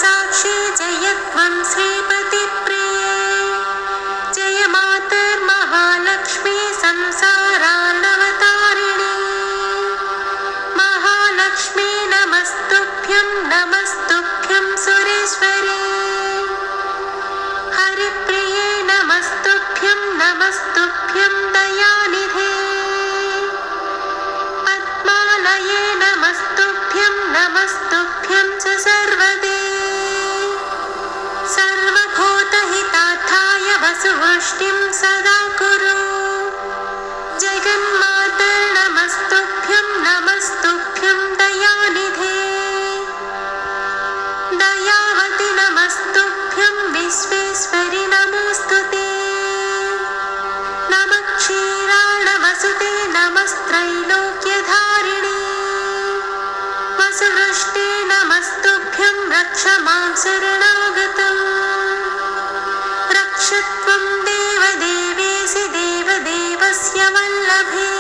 साक्षी जय त्वं श्रीपतिप्रिये जय मातर्महालक्ष्मी संसारार्णवतारिणी महालक्ष्मी नमस्तुभ्यं सुरेश्वरी हरिप्रिये नमस्तुभ्यं दयानिधे पद्मालये नमस्तुभ्यं च सर्वदे सर्वभूतहितार्थाय वसुवृष्टिं सदा कुरु जगन्मातर् नमस्तुभ्यं दयानिधे दयावति नमस्तुभ्यं विश्वेश्वरि नमोऽस्तुते नमः क्षीरार्णवसुते नमस्त्रैलोक्यधारिणे वसुवृष्टे नमस्तुभ्यं रक्ष मां शरणागतम् रक्ष त्वं देवदेवेशि देवदेवस्य वल्लभे